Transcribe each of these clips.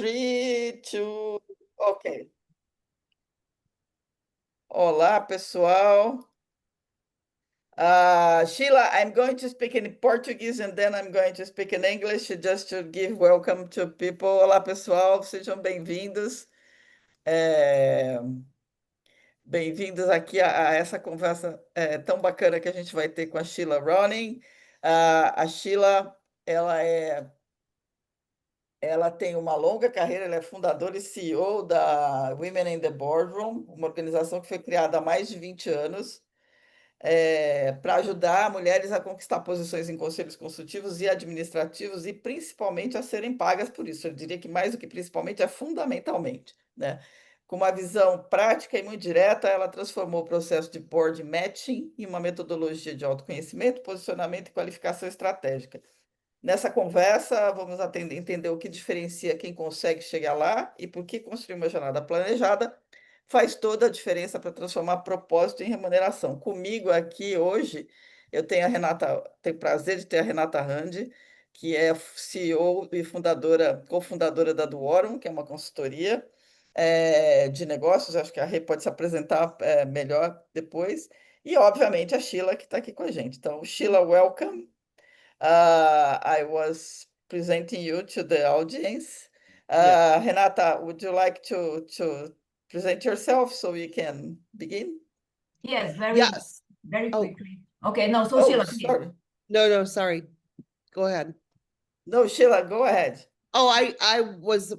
Three, two, ok. Olá, pessoal. Sheila, I'm going to speak in Portuguese and then I'm going to speak in English just to give welcome to people. Olá, pessoal, sejam bem-vindos. Bem-vindos aqui a essa conversa tão bacana que a gente vai ter com a Sheila Ronning. A Sheila, ela tem uma longa carreira, ela é fundadora e CEO da Women in the Boardroom, uma organização que foi criada há mais de 20 anos, para ajudar mulheres a conquistar posições em conselhos consultivos e administrativos e principalmente a serem pagas por isso. Eu diria que mais do que principalmente é fundamentalmente, né? Com uma visão prática e muito direta, ela transformou o processo de board matching em uma metodologia de autoconhecimento, posicionamento e qualificação estratégica. Nessa conversa, vamos entender o que diferencia quem consegue chegar lá e por que construir uma jornada planejada faz toda a diferença para transformar propósito em remuneração. Comigo aqui hoje, eu tenho tenho o prazer de ter a Renata Randi, que é CEO e cofundadora da Boardroom, que é uma consultoria de negócios. Acho que a Rê pode se apresentar melhor depois. E, obviamente, a Sheila, que está aqui com a gente. Então, Sheila, welcome. I was presenting you to the audience. Renata, would you like to present yourself so we can begin? Yes, Yes. very Oh. quickly. Okay, no, so Oh, Sheila, please. sorry. No, sorry. Go ahead. No, Sheila, go ahead. Oh, I was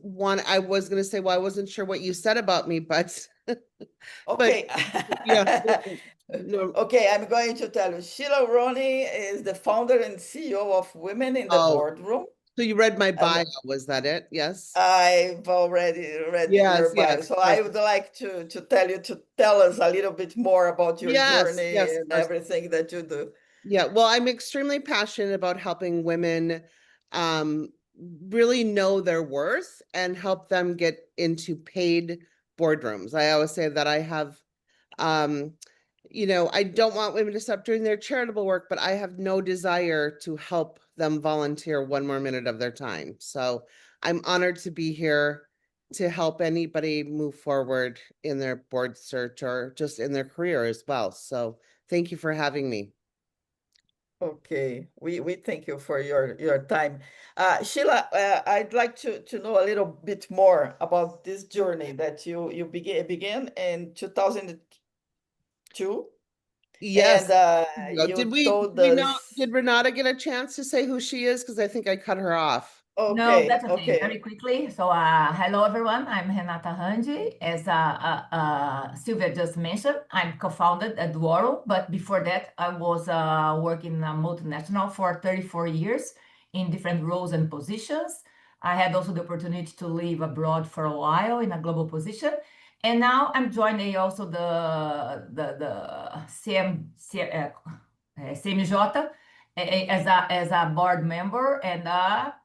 gonna say, well, I wasn't sure what you said about me, but Okay. yeah. No. Okay, I'm going to tell you. Sheila Ronning is the founder and CEO of Women in the Boardroom. So you read my bio, was that it? Yes. I've already read Yes, your bio, yes, so I perfect. would like to tell us a little bit more about your journey Yes, and everything that you do. Yeah, well, I'm extremely passionate about helping women really know their worth and help them get into paid boardrooms. I always say that I have, I don't want women to stop doing their charitable work, but I have no desire to help them volunteer one more minute of their time. So I'm honored to be here to help anybody move forward in their board search or just in their career as well. So thank you for having me. Okay, we thank you for your time. Sheila, I'd like to know a little bit more about this journey that you began in 2002. Yes. And Did Renata get a chance to say who she is? Because I think I cut her off. Okay, no, that's okay. Very quickly. So, hello everyone. I'm Renata Randi. As Sylvia just mentioned, I'm co-founded at Boardroom, but before that, I was working in a multinational for 34 years in different roles and positions. I had also the opportunity to live abroad for a while in a global position. And now I'm joining also the CMJ as a board member, and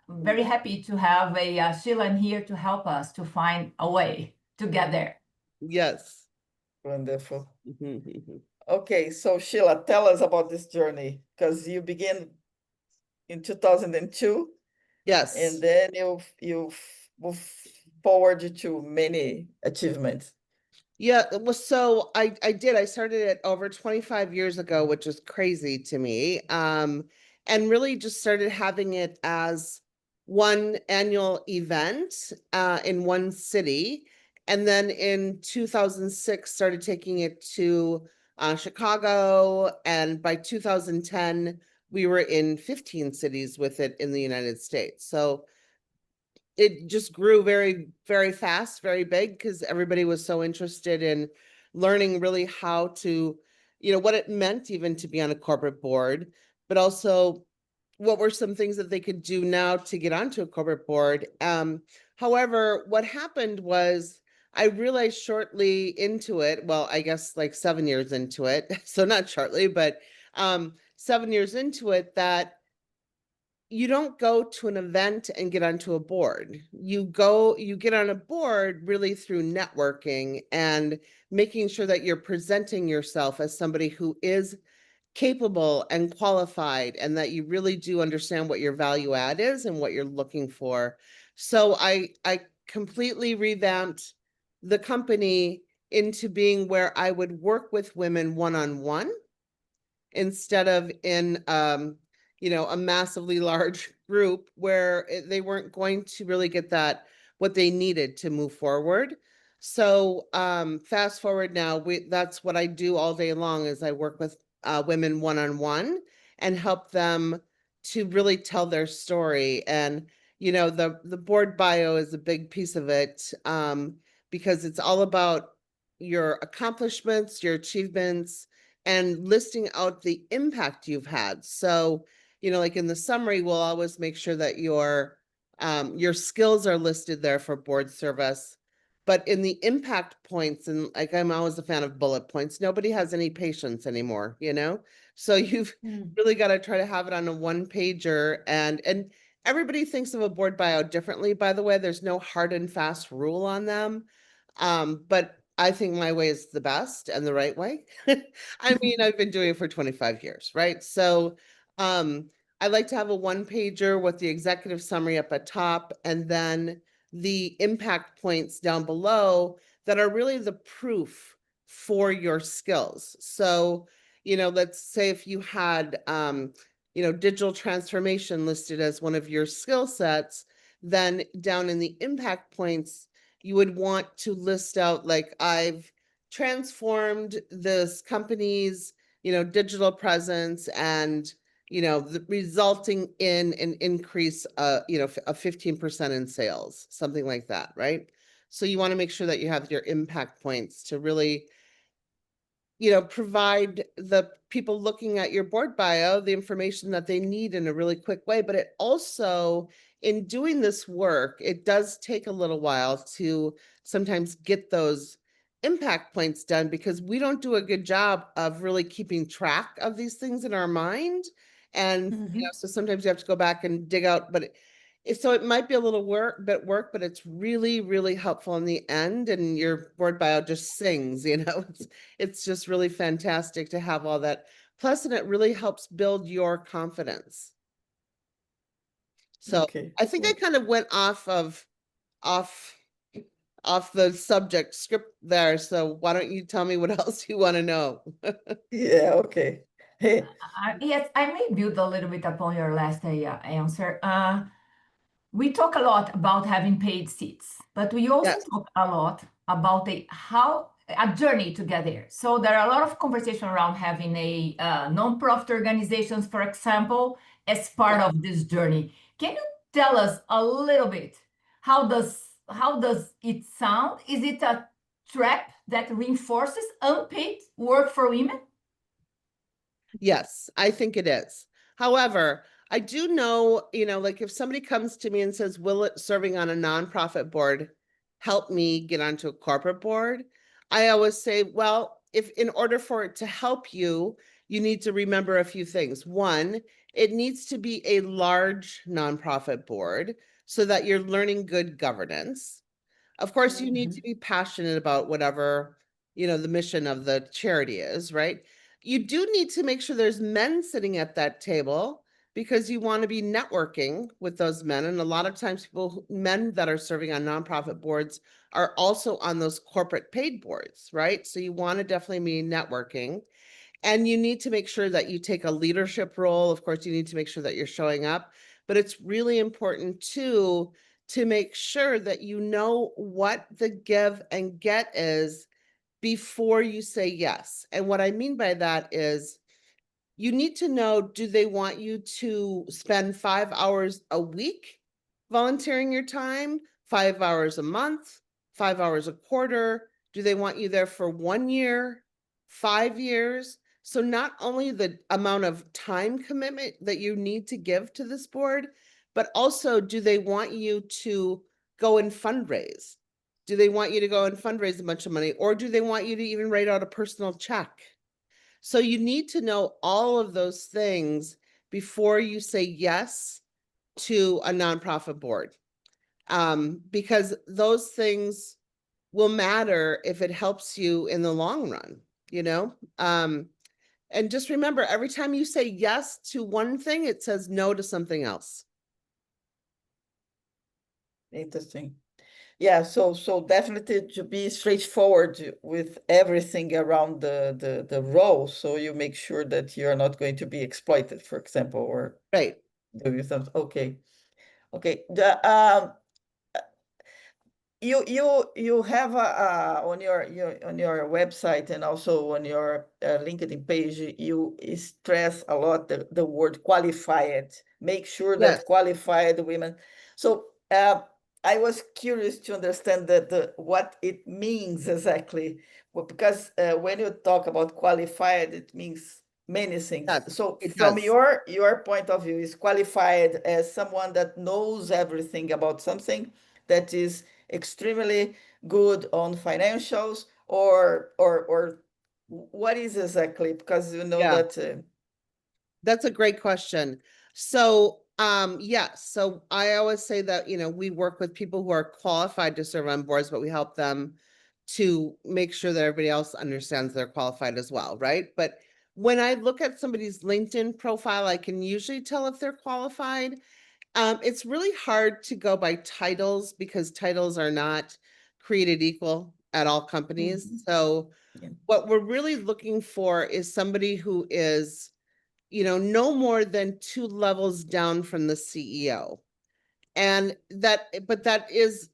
very happy to have a Sheila here to help us to find a way to get there. Yes. Wonderful. Okay, so Sheila, tell us about this journey, because you began in 2002. Yes. And then you've moved forward to many achievements. Yeah, so I did. I started it over 25 years ago, which is crazy to me. And really just started having it as one annual event in one city. And then in 2006, started taking it to Chicago. And by 2010, we were in 15 cities with it in the United States. So it just grew very, very fast, very big, because everybody was so interested in learning really how to, what it meant even to be on a corporate board, but also what were some things that they could do now to get onto a corporate board. However, what happened was I realized shortly into it, well, I guess like 7 years into it, so not shortly, but 7 years into it, that you don't go to an event and get onto a board. You get on a board really through networking and making sure that you're presenting yourself as somebody who is capable and qualified, and that you really do understand what your value add is and what you're looking for. So I completely revamped the company into being where I would work with women one-on-one instead of in a massively large group where they weren't going to really get what they needed to move forward. So fast forward now, that's what I do all day long is I work with women one-on-one and help them to really tell their story. And the board bio is a big piece of it, because it's all about your accomplishments, your achievements, and listing out the impact you've had. So, like in the summary, we'll always make sure that your skills are listed there for board service. But in the impact points, and like I'm always a fan of bullet points, nobody has any patience anymore, So you've really got to try to have it on a one-pager, and everybody thinks of a board bio differently, by the way. There's no hard and fast rule on them. But I think my way is the best and the right way. I mean, I've been doing it for 25 years, right? So I like to have a one-pager with the executive summary up at top, and then the impact points down below that are really the proof for your skills. So, let's say if you had, digital transformation listed as one of your skill sets, then down in the impact points, you would want to list out, like, I've transformed this company's, digital presence, and, resulting in an increase, of 15% in sales, something like that, right? So you want to make sure that you have your impact points to really, provide the people looking at your board bio the information that they need in a really quick way. But it also, in doing this work, it does take a little while to sometimes get those impact points done, because we don't do a good job of really keeping track of these things in our mind. And so sometimes you have to go back and dig out, but so it might be a little work, but it's really, really helpful in the end, and your board bio just sings, it's just really fantastic to have all that. Plus, and it really helps build your confidence. So Okay. I think I kind of went off the subject script there. So why don't you tell me what else you want to know? Yeah, okay. Hey, Yes, I may build a little bit upon your last answer. We talk a lot about having paid seats, but we also Yes. talk a lot about a journey to get there. So there are a lot of conversation around having a non-profit organizations, for example, as part of this journey. Can you tell us a little bit how does it sound? Is it a trap that reinforces unpaid work for women? Yes, I think it is. However, I do know, like if somebody comes to me and says, will it serving on a nonprofit board help me get onto a corporate board? I always say, well, if in order for it to help you, you need to remember a few things. One, it needs to be a large nonprofit board so that you're learning good governance. Of course, you need to be passionate about whatever, the mission of the charity is, right? You do need to make sure there's men sitting at that table, because you want to be networking with those men. And a lot of times men that are serving on nonprofit boards are also on those corporate paid boards, right? So you want to definitely be networking. And you need to make sure that you take a leadership role. Of course, you need to make sure that you're showing up, but it's really important too, to make sure that you know what the give and get is before you say yes. And what I mean by that is, you need to know, do they want you to spend 5 hours a week volunteering your time, 5 hours a month, 5 hours a quarter? Do they want you there for 1 year, 5 years? So not only the amount of time commitment that you need to give to this board, but also, do they want you to go and fundraise? Do they want you to go and fundraise a bunch of money, or do they want you to even write out a personal check? So you need to know all of those things before you say yes to a nonprofit board, because those things will matter if it helps you in the long run, and just remember, every time you say yes to one thing, it says no to something else. interesting. Yeah, so definitely to be straightforward with everything around the role, so you make sure that you're not going to be exploited, for example, or Right. do something. Okay. Okay. You have on your website and also on your LinkedIn page, you stress a lot the word qualified. Make sure Yes. that qualified women. So I was curious to understand that what it means exactly. Well, because when you talk about qualified, it means many things. Yes, So it from does. your point of view, is qualified as someone that knows everything about something, that is extremely good on financials, or what is exactly? Because you know Yeah. that That's a great question. So, so I always say that, we work with people who are qualified to serve on boards, but we help them to make sure that everybody else understands they're qualified as well, right? But when I look at somebody's LinkedIn profile, I can usually tell if they're qualified. It's really hard to go by titles because titles are not created equal at all companies. Mhm. So Yeah. what we're really looking for is somebody who is no more than 2 levels down from the CEO. And but that is,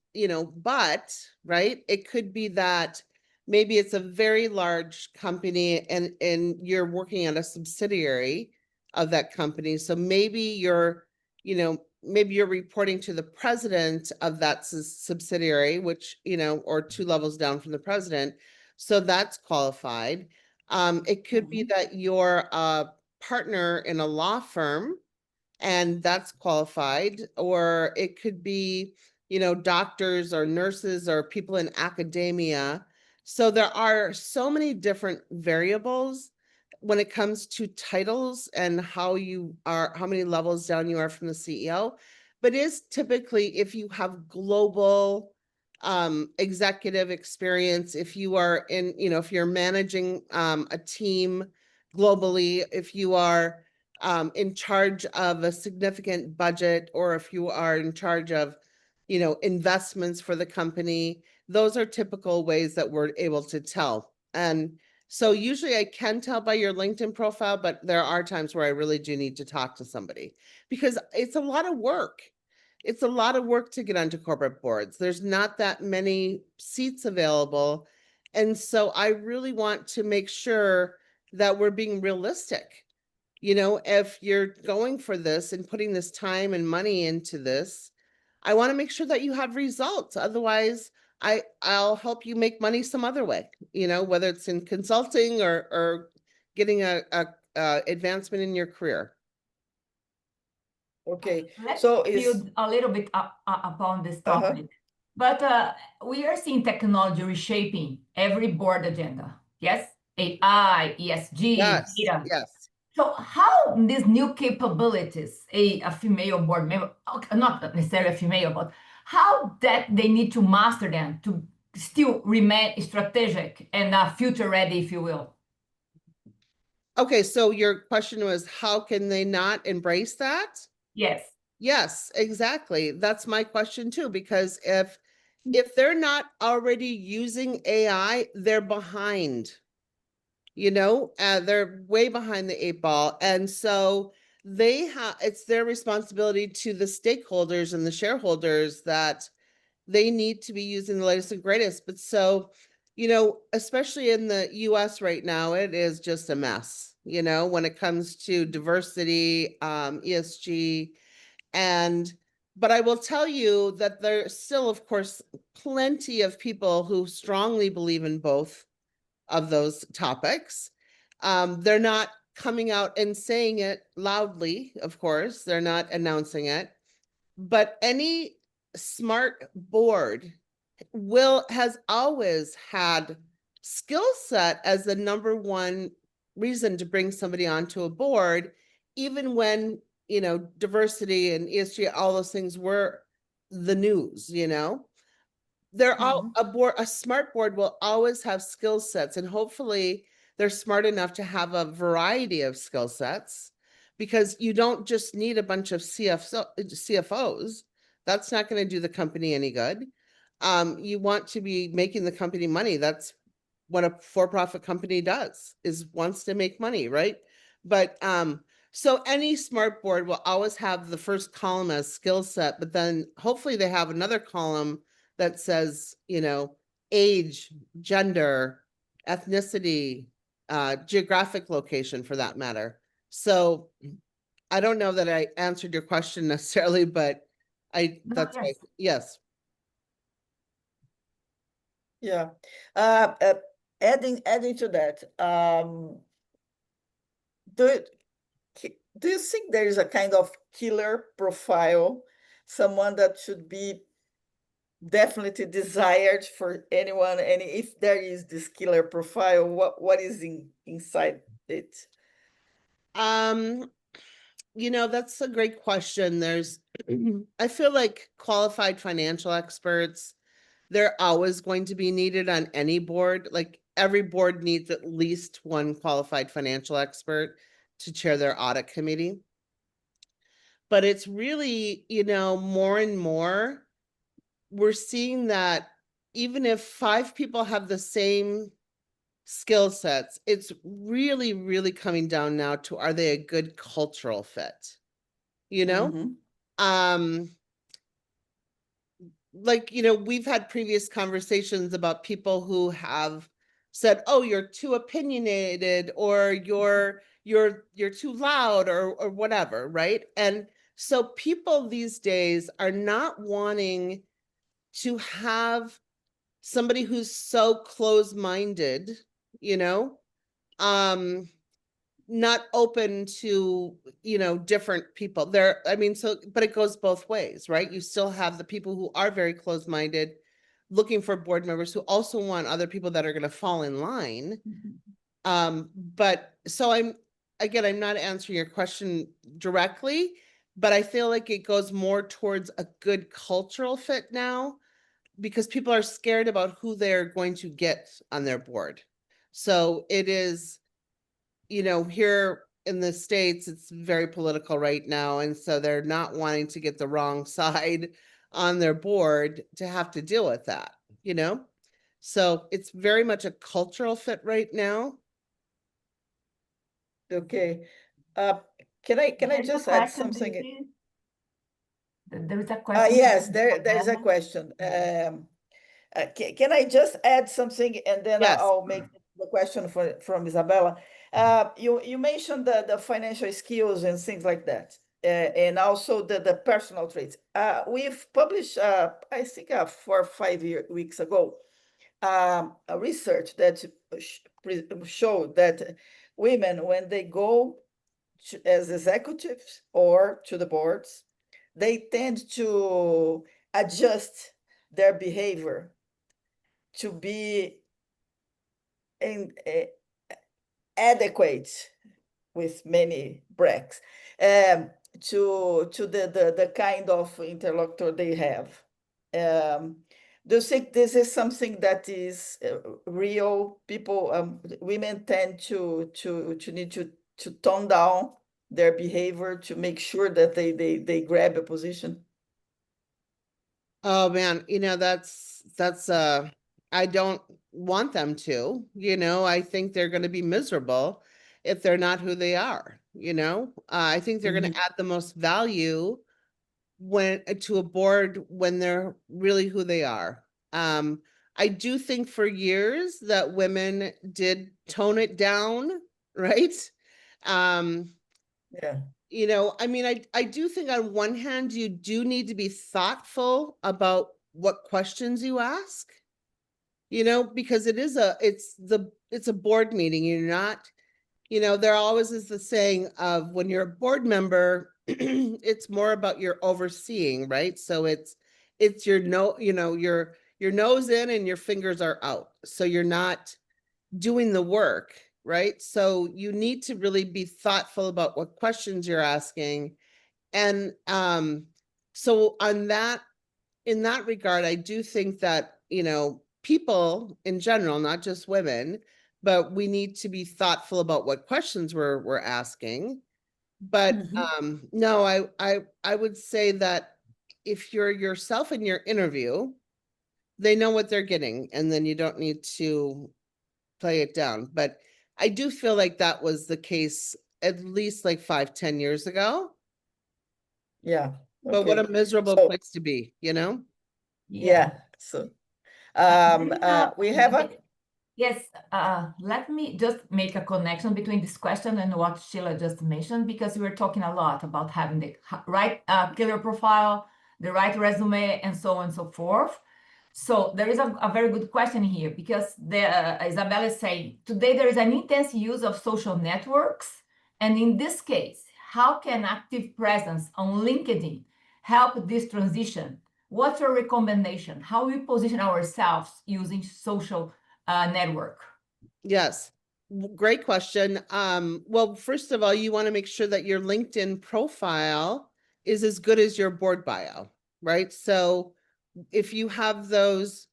right? It could be that maybe it's a very large company and you're working at a subsidiary of that company. So maybe you're reporting to the president of that subsidiary, which, or 2 levels down from the president. So that's qualified. It could be that you're a partner in a law firm and that's qualified, or it could be, doctors or nurses or people in academia. So there are so many different variables when it comes to titles and how many levels down you are from the CEO. But is typically if you have global executive experience, if you are if you're managing a team globally, if you are in charge of a significant budget, or if you are in charge of, investments for the company, those are typical ways that we're able to tell. And so usually I can tell by your LinkedIn profile, but there are times where I really do need to talk to somebody because it's a lot of work. It's a lot of work to get onto corporate boards. There's not that many seats available. And so I really want to make sure that we're being realistic. If you're going for this and putting this time and money into this, I want to make sure that you have results. Otherwise, I'll help you make money some other way, whether it's in consulting or getting a advancement in your career. Okay, Let's so is build a little bit upon this uh-huh. topic. But we are seeing technology reshaping every board agenda. Yes, AI, ESG, Yes, data. yes. So how these new capabilities, a female board member, okay, not necessarily a female, but how that they need to master them to still remain strategic and future ready, if you will. Okay, so your question was, how can they not embrace that? Yes. Yes, exactly. That's my question too, because if they're not already using AI, they're behind. They're way behind the 8 ball. And so it's their responsibility to the stakeholders and the shareholders that they need to be using the latest and greatest. But so, especially in the US right now, it is just a mess, when it comes to diversity, ESG. But I will tell you that there's still, of course, plenty of people who strongly believe in both of those topics. They're not coming out and saying it loudly, of course, they're not announcing it, but any smart board has always had skill set as the number one reason to bring somebody onto a board, even when, diversity and ESG, all those things were the news, they're all a smart board will always have skill sets, and hopefully they're smart enough to have a variety of skill sets, because you don't just need a bunch of CFOs. That's not going to do the company any good. You want to be making the company money. That's what a for-profit company does, is wants to make money, right? But so any smart board will always have the first column as skill set, but then hopefully they have another column that says, you know, age, gender, ethnicity, geographic location for that matter. So I don't know that I answered your question necessarily, but that's yes. right. Yes. Yeah. Adding to that, do do you think there is a kind of killer profile, someone that should be definitely desired for anyone? And if there is this killer profile, what is inside it? You know, that's a great question. There's, I feel like qualified financial experts, they're always going to be needed on any board. Like every board needs at least one qualified financial expert to chair their audit committee. But it's really, you know, more and more, we're seeing that even if 5 people have the same skill sets, it's really, really coming down now to, are they a good cultural fit? You know? Mhm. Like, you know, we've had previous conversations about people who have said, oh, you're too opinionated, or you're too loud, or whatever, right? And so people these days are not wanting to have somebody who's so close-minded, you know, not open to, you know, different people there. I mean, so, but it goes both ways, right? You still have the people who are very close-minded looking for board members who also want other people that are going to fall in line. But so I'm not answering your question directly, but I feel like it goes more towards a good cultural fit now, because people are scared about who they're going to get on their board. So it is, you know, here in the States, it's very political right now. And so they're not wanting to get the wrong side on their board to have to deal with that, you know? So it's very much a cultural fit right now. Okay. Can I There is a just add question, something? Daisy. There is a question. Yes, from there's a Isabella. question. Can I just add something, and then Yes. I'll make the question from Isabella? You mentioned the financial skills and things like that, and also the personal traits. We've published, I think, 4 or 5 weeks ago, a research that showed that women, when they go as executives or to the boards, they tend to adjust their behavior to be adequate, with many breaks, to the kind of interlocutor they have. Do you think this is something that is real? People, women tend to need to tone down their behavior to make sure that they grab a position? Oh man, you know, that's I don't want them to, you know. I think they're going to be miserable if they're not who they are, you know. I think they're going to add the most value when to a board when they're really who they are. I do think for years that women did tone it down, right? Yeah. You know, I mean, I do think on one hand, you do need to be thoughtful about what questions you ask, you know, because it's a board meeting. You're not, you know, there always is the saying of when you're a board member, it's more about your overseeing, right? So it's your no, you know, your nose in and your fingers are out. So you're not doing the work, right? So you need to really be thoughtful about what questions you're asking. And so on that, in that regard, I do think that, you know, people in general, not just women, but we need to be thoughtful about what questions we're asking. But no, I would say that if you're yourself in your interview, they know what they're getting, and then you don't need to play it down. But I do feel like that was the case at least like 5-10 years ago. Yeah. But what a Okay. miserable So place to be, you know? yeah. So There is we have a yes, let me just make a connection between this question and what Sheila just mentioned, because we were talking a lot about having the right killer profile, the right resume, and so on and so forth. So there is a very good question here, because Isabella is saying, today there is an intense use of social networks. And in this case, how can active presence on LinkedIn help this transition? What's your recommendation? How we position ourselves using social network? Yes. Great question. Well, first of all, you want to make sure that your LinkedIn profile is as good as your board bio, right? So if you have those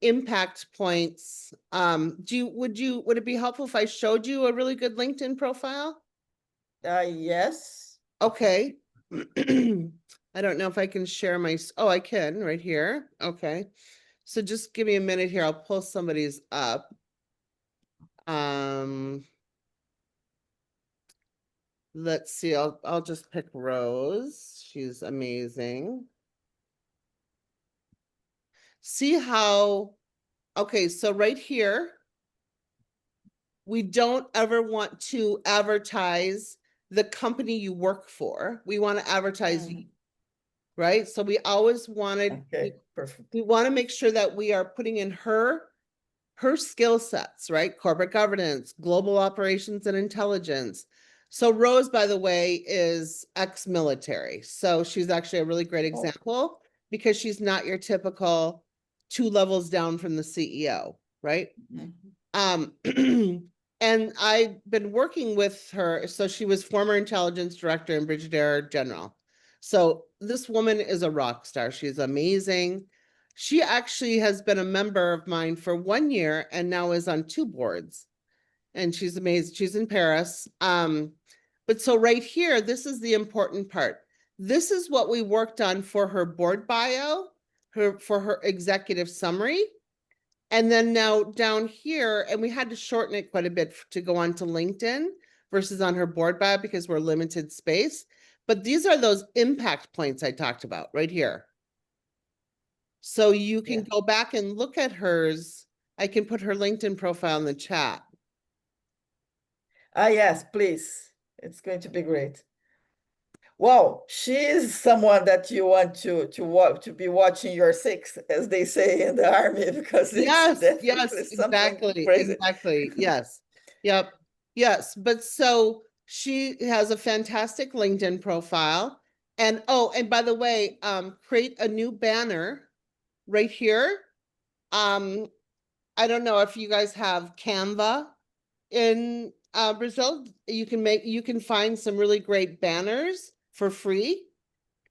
impact points, would it be helpful if I showed you a really good LinkedIn profile? yes. Okay. I don't know if I can share oh, I can right here. Okay. So just give me a minute here. I'll pull somebody's up. Let's see. I'll just pick Rose. She's amazing. See how, okay, so right here, we don't ever want to advertise the company you work for. We want to advertise you, right? So we always wanted, Okay, perfect. we want to make sure that we are putting in her skill sets, right? Corporate governance, global operations and intelligence. So Rose, by the way, is ex-military. So she's actually a really great example because she's not your typical 2 levels down from the CEO, right? And I've been working with her. So she was former intelligence director and brigadier general. So this woman is a rock star. She's amazing. She actually has been a member of mine for 1 year and now is on 2 boards. And she's amazing. She's in Paris. But so right here, this is the important part. This is what we worked on for her board bio, for her executive summary. And then now down here, and we had to shorten it quite a bit to go on to LinkedIn versus on her board bio because we're limited space. But these are those impact points I talked about right here. So you can go back and look at hers. I can put her LinkedIn profile in the chat. Yes, please. It's going to be great. Well, she is someone that you want to be watching your 6, as they say in the army, because it's definitely something crazy. Exactly. Yes. Yep. Yes. But so she has a fantastic LinkedIn profile. And and by the way, create a new banner right here. I don't know if you guys have Canva in Brazil. You can find some really great banners for free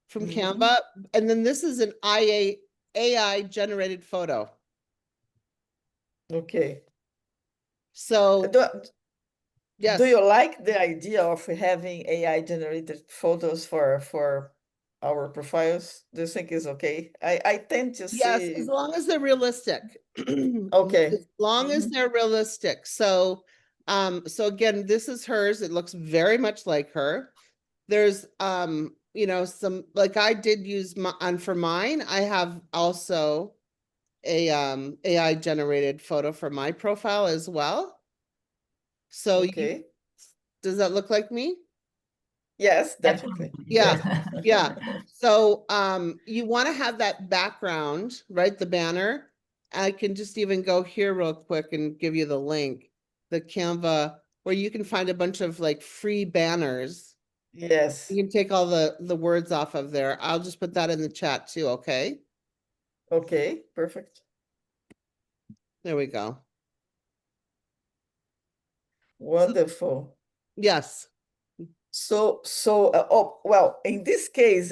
from Canva. And then this is an AI generated photo. Okay. So yes. Do you like the idea of having AI generated photos for our profiles? Do you think is okay? I tend to Yes, see. as long as they're realistic. Okay. As long as they're realistic. So so again, this is hers. It looks very much like her. There's some, like I did use for mine. I have also a AI generated photo for my profile as well. So Okay. Does that look like me? Yes, definitely. Yeah. So you want to have that background, right? The banner. I can just even go here real quick and give you the link, the Canva, where you can find a bunch of like free banners. Yes. You can take all the words off of there. I'll just put that in the chat too, okay? Okay, perfect. There we go. Wonderful. Yes. So well, in this case,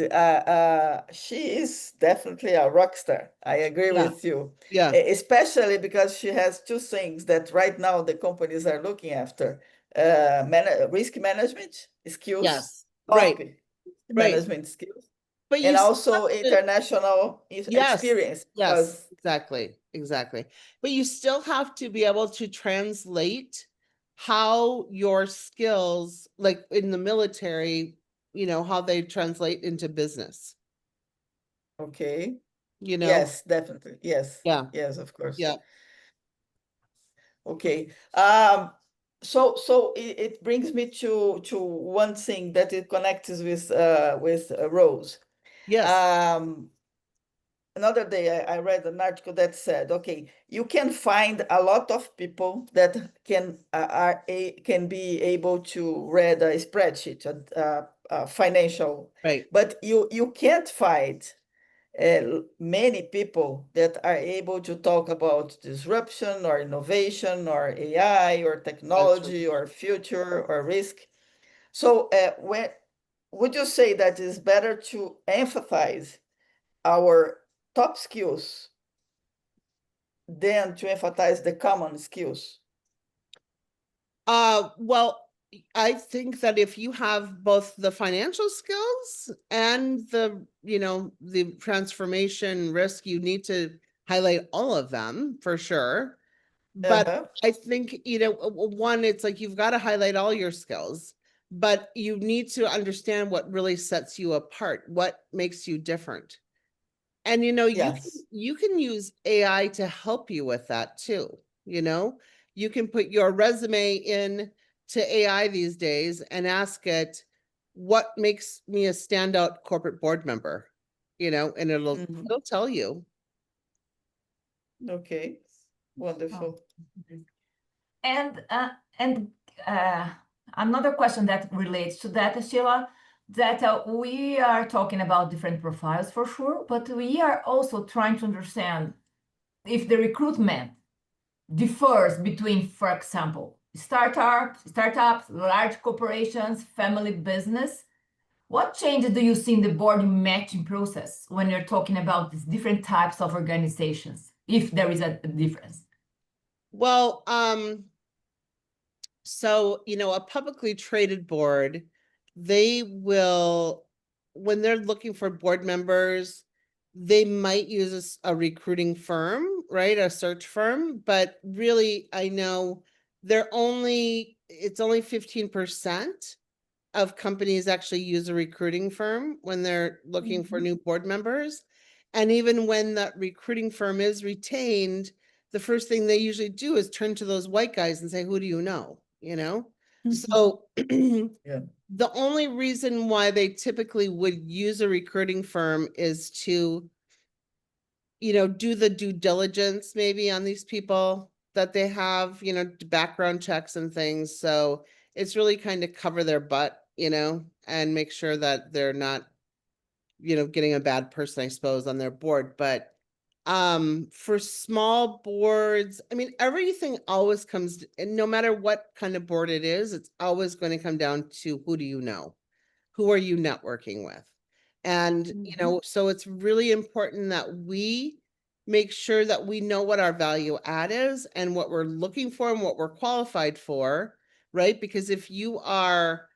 she is definitely a rock star. I agree with you. Yeah. Especially because she has 2 things that right now the companies are looking after: risk management skills, Yes. top Right. management skills, But you and still also have to- international yes, experience, yes, because exactly. But you still have to be able to translate how your skills, like in the military, how they translate into business, okay, you know? yes, definitely, yes, Yeah, yes, of course. yeah. Okay. So it brings me to one thing that it connects with Rose. Yes, Another day I read an article that said, okay, you can find a lot of people that can be able to read a spreadsheet, a financial, right. but you can't find many people that are able to talk about disruption or innovation or AI or That's true. technology or future or risk. So when would you say that it's better to emphasize our top skills than to emphasize the common skills? Well, I think that if you have both the financial skills and the transformation risk, you need to highlight all of them for sure. But Uh-huh. I think, one, it's like you've got to highlight all your skills, but you need to understand what really sets you apart, what makes you different. And Yes. you can use AI to help you with that too. You can put your resume in to AI these days and ask it, what makes me a standout corporate board member? And Mhm. it'll tell you. Okay. Wonderful. And another question that relates to that, Sheila, that we are talking about different profiles for sure, but we are also trying to understand if the recruitment differs between, for example, startups, large corporations, family business. What changes do you see in the board matching process when you're talking about these different types of organizations, if there is a difference? Well, so, a publicly traded board, they will, when they're looking for board members, they might use a recruiting firm, right? A search firm, but really, I know it's only 15% of companies actually use a recruiting firm when they're looking for new board members. And even when that recruiting firm is retained, the first thing they usually do is turn to those white guys and say, who do you know? So Yeah. the only reason why they typically would use a recruiting firm is to, do the due diligence maybe on these people that they have, background checks and things. So it's really kind of cover their butt, and make sure that they're not, getting a bad person, I suppose, on their board. But for small boards, I mean, everything always comes, and no matter what kind of board it is, it's always going to come down to who do you know? Who are you networking with? And, so it's really important that we make sure that we know what our value add is and what we're looking for and what we're qualified for, right? Because if you are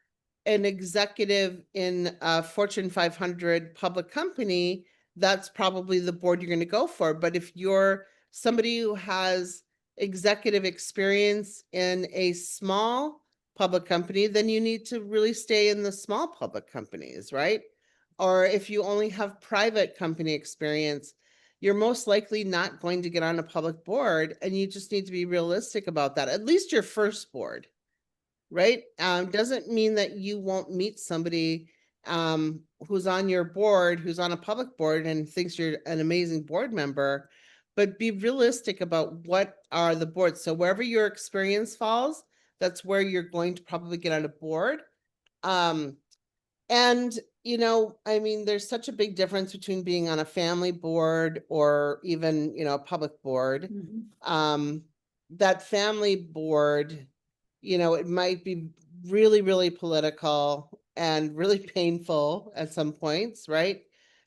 an executive in a Fortune 500 public company, that's probably the board you're going to go for. But if you're somebody who has executive experience in a small public company, then you need to really stay in the small public companies, right? Or if you only have private company experience, you're most likely not going to get on a public board, and you just need to be realistic about that. At least your first board, right? Doesn't mean that you won't meet somebody who's on your board, who's on a public board and thinks you're an amazing board member, but be realistic about what are the boards. So wherever your experience falls, that's where you're going to probably get on a board. And, I mean, there's such a big difference between being on a family board or even, a public board. That family board, it might be really, really political and really painful at some points, right?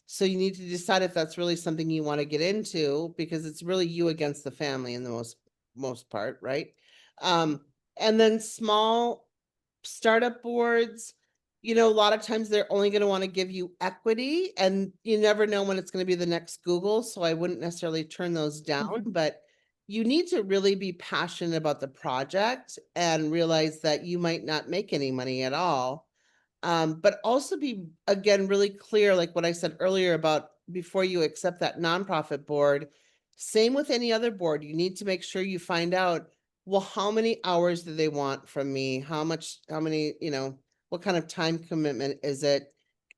So you need to decide if that's really something you want to get into, because it's really you against the family in the most part, right? And then small startup boards, you know, a lot of times they're only going to want to give you equity, and you never know when it's going to be the next Google. So I wouldn't necessarily turn those down, but you need to really be passionate about the project and realize that you might not make any money at all. But also be, again, really clear, like what I said earlier about before you accept that nonprofit board, same with any other board, you need to make sure you find out, well, how many hours do they want from me? How many, you know, what kind of time commitment is it?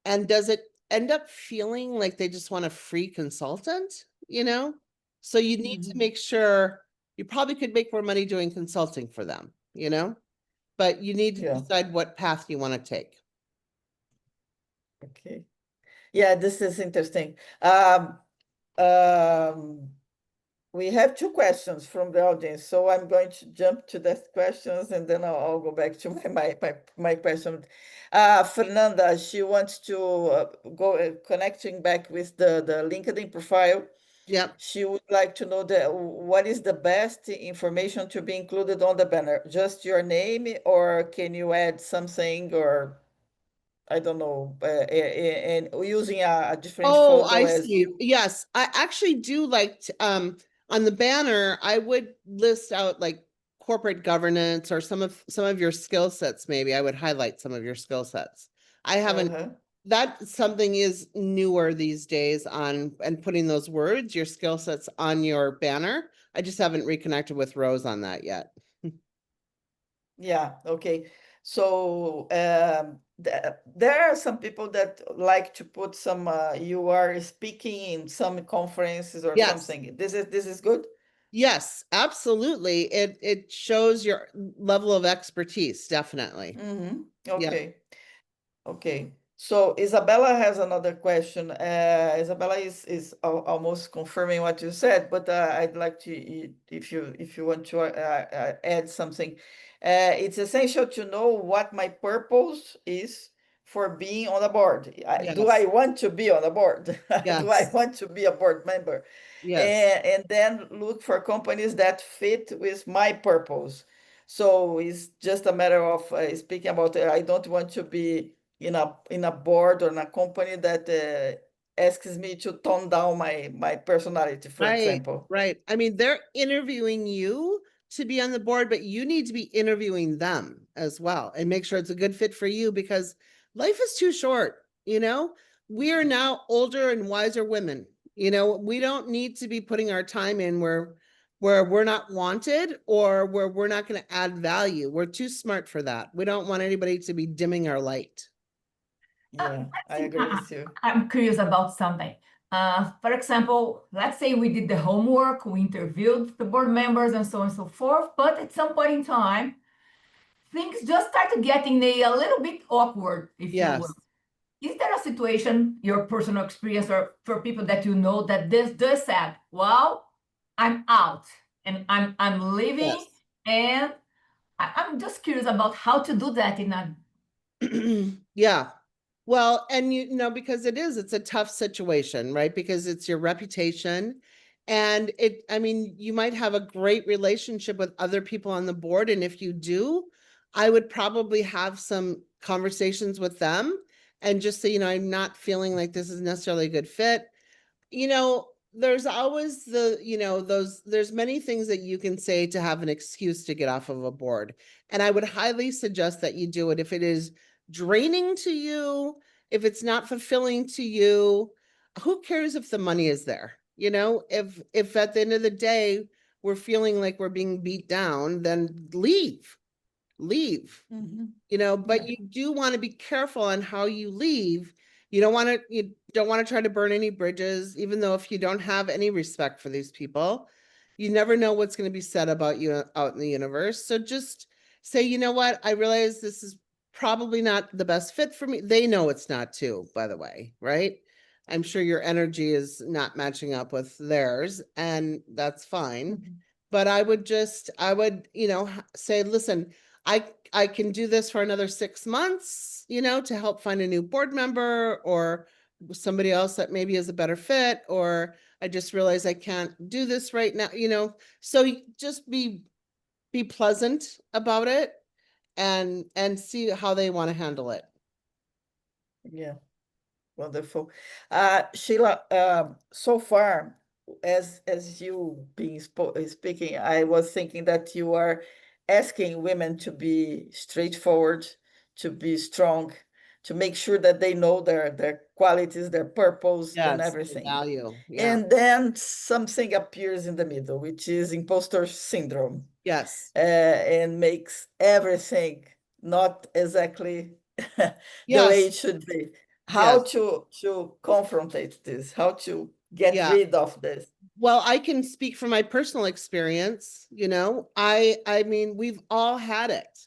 And does it end up feeling like they just want a free consultant, you know? So you need to make sure, you probably could make more money doing consulting for them, you know? But you need to Yeah. decide what path you want to take. Okay. Yeah, this is interesting. We have two questions from the audience, so I'm going to jump to the questions and then I'll go back to my question. Fernanda, she wants to go connecting back with the LinkedIn profile. Yep. She would like to know what is the best information to be included on the banner? Just your name, or can you add something, or I don't know, and using a different Oh, photo I as see. Yes, I actually do like on the banner, I would list out like corporate governance or some of your skill sets. Maybe I would highlight some of your skill sets. I haven't, that something is newer these days on, and putting those words, your skill sets on your banner. I just haven't reconnected with Rose on that yet. Yeah, okay. So there are some people that like to put some you are speaking in some conferences or Yes. something. This is good? Yes, absolutely. It shows your level of expertise, definitely. Yeah. Okay. Okay. So Isabella has another question. Isabella is almost confirming what you said, but I'd like to, if you want to add something. It's essential to know what my purpose is for being on a board. Do I Yes. want to be on a board? Do I Yes. want to be a board member? Yes. And then look for companies that fit with my purpose. So it's just a matter of speaking about, I don't want to be in a board or in a company that asks me to tone down my personality, for example. Right. I mean, they're interviewing you to be on the board, but you need to be interviewing them as well and make sure it's a good fit for you, because life is too short. You know, we are now older and wiser women. You know, we don't need to be putting our time in where we're not wanted or where we're not going to add value. We're too smart for that. We don't want anybody to be dimming our light. Yeah, I agree with you. I'm curious about something. For example, let's say we did the homework, we interviewed the board members and so on and so forth, but at some point in time, things just started getting a little bit awkward, if you Yes. will. Is there a situation, your personal experience, or for people that you know that this said, well, I'm out and I'm leaving, Yes. and I'm just curious about how to do that in a Yeah. Well, and you know, because it's a tough situation, right? Because it's your reputation. And I mean, you might have a great relationship with other people on the board. And if you do, I would probably have some conversations with them and just say, you know, I'm not feeling like this is necessarily a good fit. You know, there's always there's many things that you can say to have an excuse to get off of a board. And I would highly suggest that you do it if it is draining to you, if it's not fulfilling to you. Who cares if the money is there? You know, if at the end of the day we're feeling like we're being beat down, then leave. You know, but you do want to be careful on how you leave. You don't want to try to burn any bridges, even though if you don't have any respect for these people, you never know what's going to be said about you out in the universe. So just say, you know what, I realize this is probably not the best fit for me. They know it's not too, by the way, right? I'm sure your energy is not matching up with theirs, and that's fine. But I would, you know, say, listen, I can do this for another 6 months, you know, to help find a new board member or somebody else that maybe is a better fit, or I just realize I can't do this right now, you know. So just be pleasant about it and see how they want to handle it. Yeah, wonderful. Sheila, so far, as you being speaking, I was thinking that you are asking women to be straightforward, to be strong, to make sure that they know their qualities, their purpose, and Yes, the everything. value. Yeah. And then something appears in the middle, which is imposter syndrome, Yes. and makes everything not exactly the way Yes. it should be. How Yes. to confrontate this, how to get Yeah. rid of this. Well, I can speak from my personal experience, I mean, we've all had it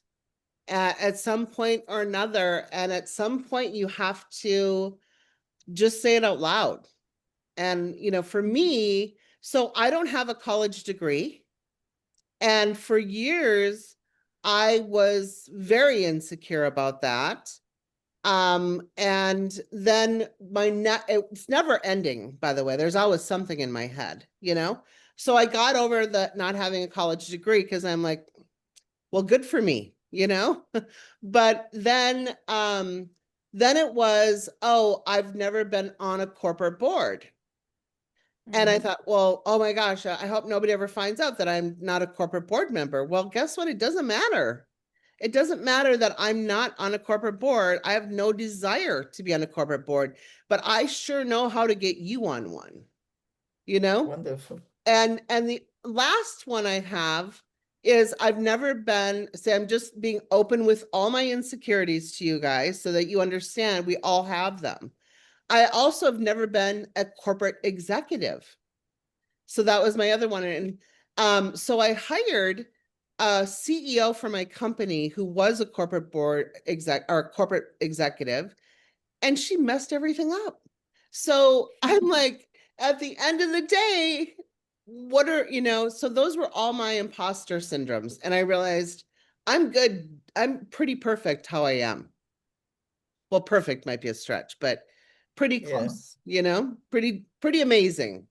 at some point or another. And at some point you have to just say it out loud. And, for me, so I don't have a college degree. And for years, I was very insecure about that. And then it's never ending, by the way. There's always something in my head, So I got over the not having a college degree because I'm like, well, good for me, But then it was, oh, I've never been on a corporate board. And I thought, well, oh my gosh, I hope nobody ever finds out that I'm not a corporate board member. Well, guess what? It doesn't matter. It doesn't matter that I'm not on a corporate board. I have no desire to be on a corporate board, but I sure know how to get you on one, Wonderful. And the last one I have is I've never been, say, I'm just being open with all my insecurities to you guys so that you understand we all have them. I also have never been a corporate executive. So that was my other one. And so I hired a CEO for my company who was a corporate board exec or corporate executive, and she messed everything up. So I'm like, at the end of the day, so those were all my imposter syndromes. And I realized I'm good. I'm pretty perfect how I am. Well, perfect might be a stretch, but pretty close, pretty amazing.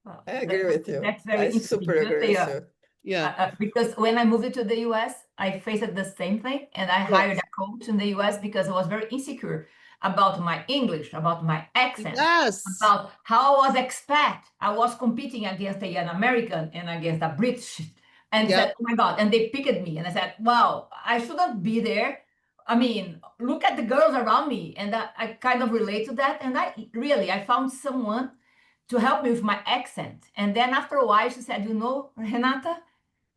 Well, I agree with you. that's I very interesting super because agree with you. Yeah. because when I moved to the US, I faced the same thing, and I hired Yes. a coach in the US because I was very insecure about my English, about my accent, Yes. about how I was expat. I was competing against an American and against a British, and Yep. said, "Oh my God!" And they picked me, and I said, "Wow, I shouldn't be there." I mean, look at the girls around me, and I kind of relate to that. And I found someone to help me with my accent. And then after a while, she said, "You know, Renata,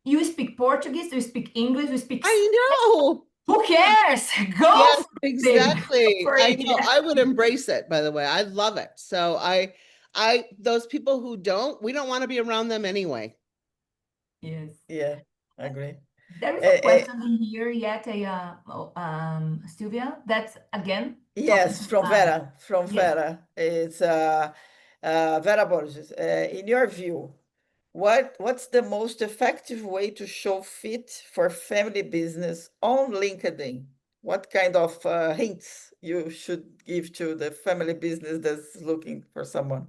you speak Portuguese, you speak English, you speak. I know. Who cares? Go Yes, for it, baby. Go exactly. for I it." know. Yeah. I would embrace it, by the way. I love it. So those people who don't, we don't want to be around them anyway. Yes. Yeah, I agree. There is a Eh, eh, question in here yet, Sylvia. That's again talking. yes, from Vera. From Yes. Vera. It's Vera Borges. In your view, what's the most effective way to show fit for family business on LinkedIn? What kind of hints you should give to the family business that's looking for someone?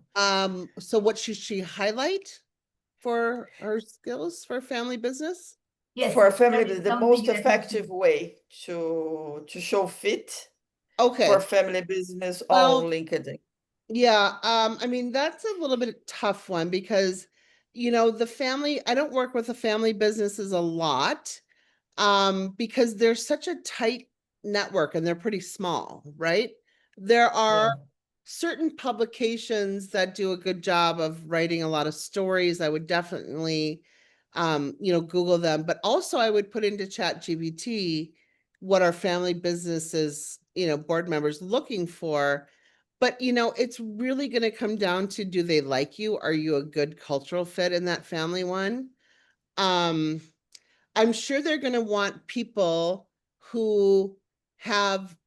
So what should she highlight for her skills for family business? Yes. For There family is business, the something most that you effective way to show fit for Okay. family business on Well, LinkedIn. yeah, I mean, that's a little bit tough one because, I don't work with the family businesses a lot, because there's such a tight network and they're pretty small, right? There are Yeah. certain publications that do a good job of writing a lot of stories. I would definitely, Google them, but also I would put into ChatGPT what our family businesses, board members looking for. But, it's really going to come down to, do they like you? Are you a good cultural fit in that family one? Um, I'm sure they're going to want people who have,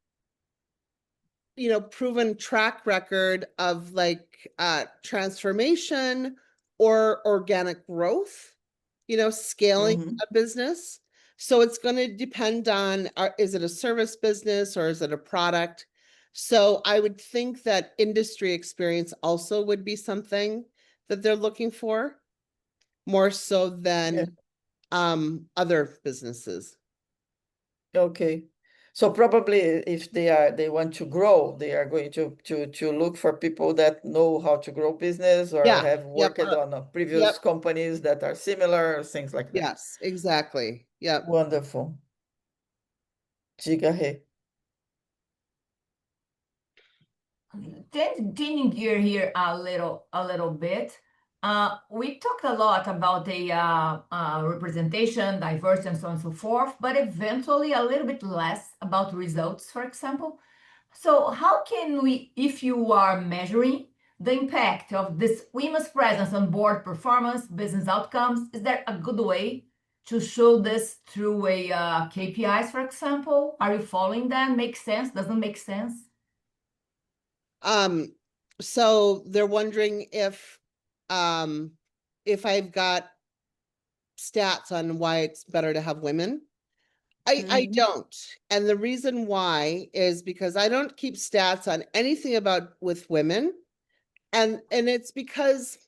proven track record of like transformation or organic growth, scaling Mhm. a business. So it's going to depend on, is it a service business or is it a product? So I would think that industry experience also would be something that they're looking for more so Yeah. than other businesses. Okay. So probably if they want to grow, they are going to look for people that know how to grow business or Yeah, have yep, worked on previous yep. companies that are similar, things like that. Yes, exactly. Yep. Wonderful. Diga, Rê. Changing gear here a little bit. We talked a lot about the representation, diversity, and so on and so forth, but eventually a little bit less about results, for example. So how can we, if you are measuring the impact of this women's presence on board performance, business outcomes, is there a good way to show this through a KPIs, for example? Are you following that? Makes sense? Doesn't make sense? So they're wondering if I've got stats on why it's better to have women. I don't. And the reason why is because I don't keep stats on anything about with women. And it's because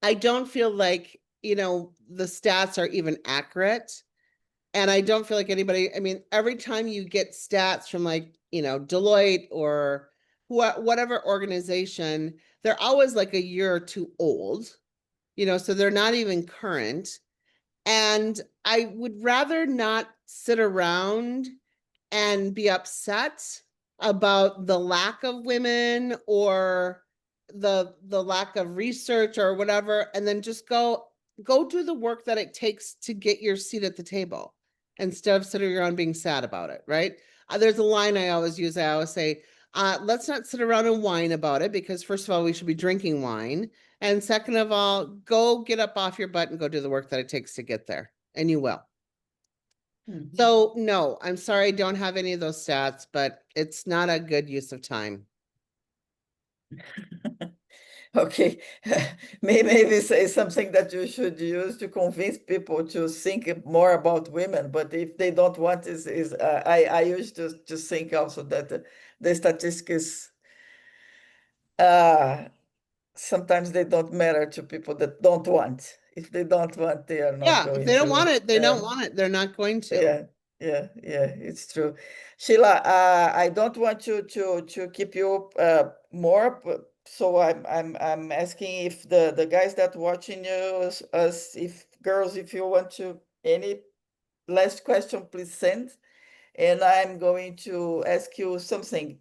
I don't feel like, the stats are even accurate. And I don't feel like anybody, I mean, every time you get stats from like, Deloitte or whatever organization, they're always like a year or two old, so they're not even current. And I would rather not sit around and be upset about the lack of women or the lack of research or whatever, and then just go do the work that it takes to get your seat at the table instead of sitting around being sad about it, right? There's a line I always use. I always say, let's not sit around and whine about it, because first of all, we should be drinking wine. And second of all, go get up off your butt and go do the work that it takes to get there. And you will. So no, I'm sorry, I don't have any of those stats, but it's not a good use of time. Okay, maybe say something that you should use to convince people to think more about women. But if they don't want, I used to think also that the statistics sometimes they don't matter to people that don't want. If they don't want, they are not Yeah, if going they don't to. want it, they don't want it. They're not going to. Yeah, it's true. Sheila, I don't want to keep you more, so I'm asking if the guys that watching us, if girls, if you want to any last question, please send. And I'm going to ask you something.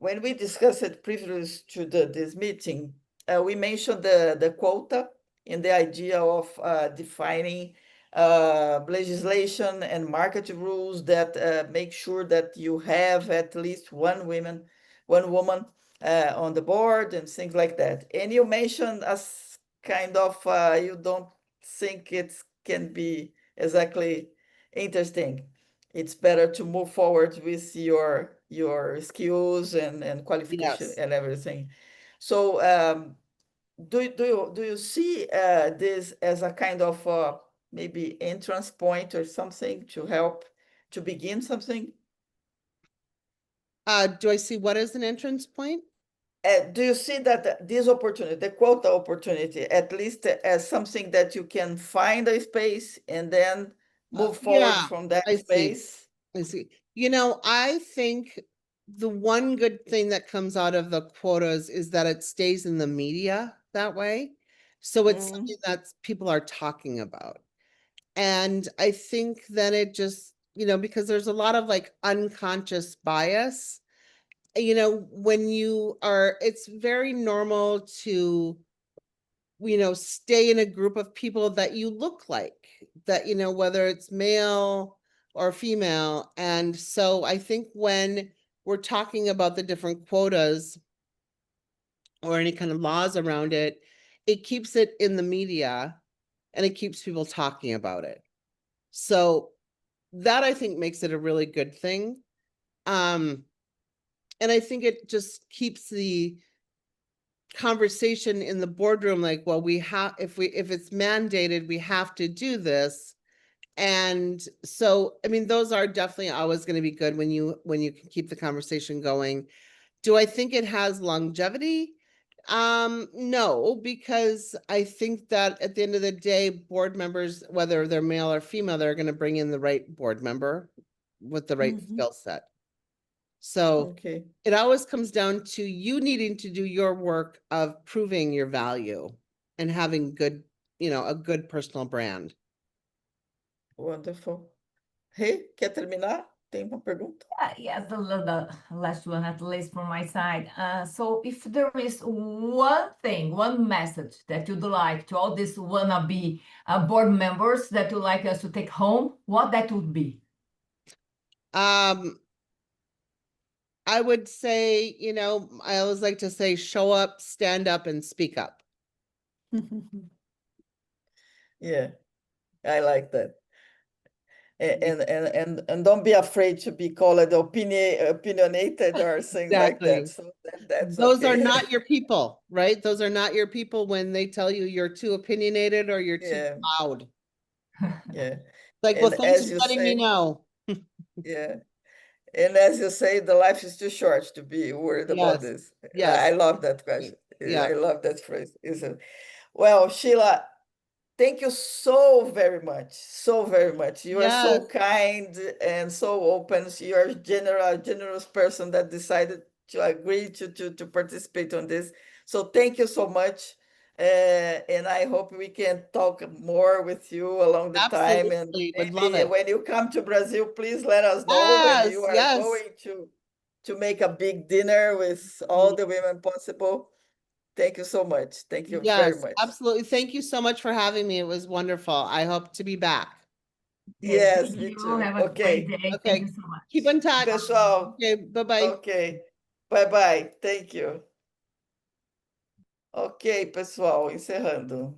When we discussed it previous to this meeting, we mentioned the quota and the idea of defining legislation and market rules that make sure that you have at least one woman on the board and things like that. And you mentioned as kind of you don't think it can be exactly interesting. It's better to move forward with your skills and qualification Yes. and everything. So do you see this as a kind of maybe entrance point or something to help to begin something? Do I see what is an entrance point? Do you see that this opportunity, the quota opportunity, at least as something that you can find a space and then move forward Yeah, from that I see. space? I see. I think the one good thing that comes out of the quotas is that it stays in the media that way. So it's something that people are talking about. And I think that it just, because there's a lot of like unconscious bias, when it's very normal to, stay in a group of people that you look like, that, whether it's male or female. And so I think when we're talking about the different quotas or any kind of laws around it, it keeps it in the media and it keeps people talking about it. So that I think makes it a really good thing. And I think it just keeps the conversation in the boardroom like, well, if it's mandated, we have to do this. And so, I mean, those are definitely always going to be good when you can keep the conversation going. Do I think it has longevity? No, because I think that at the end of the day, board members, whether they're male or female, they're going to bring in the right board member with the right skill set. So Okay. it always comes down to you needing to do your work of proving your value and having good, a good personal brand. Wonderful. Rê, quer terminar? Tem uma pergunta? Yes, the last one, at least from my side. So if there is one thing, one message that you'd like to all these wannabe board members that you'd like us to take home, what that would be? I would say, I always like to say, show up, stand up, and speak up. Yeah, I like that. And don't be afraid to be called opinionated or things like that. Exactly. So that's Those are okay. not your people, right? Those are not your people when they tell you you're too opinionated or you're too Yeah. loud. Yeah. Like, well, And thanks as for you letting me say, know. yeah. And as you say, the life is too short to be worried about Yes. this. Yes. I love that question. Yeah. I love that phrase. Well, Sheila, thank you so very much. So very much. You are so Yes. kind and so open. You're a generous person that decided to agree to participate on this. So thank you so much. And I hope we can talk more with you along the time. And Absolutely. Would love maybe it. when you come to Brazil, please let us know when Yes. you are Yes. going to make a big dinner with all the women possible. Thank you so much. Thank you very Yes, much. absolutely. Thank you so much for having me. It was wonderful. I hope to be back. Yes, Thank me you. too. Have a Okay. great day. Okay. Thank you so much. Keep in touch. Pessoal, Okay, bye-bye. ok. Bye bye. Thank you. Ok, pessoal, encerrando.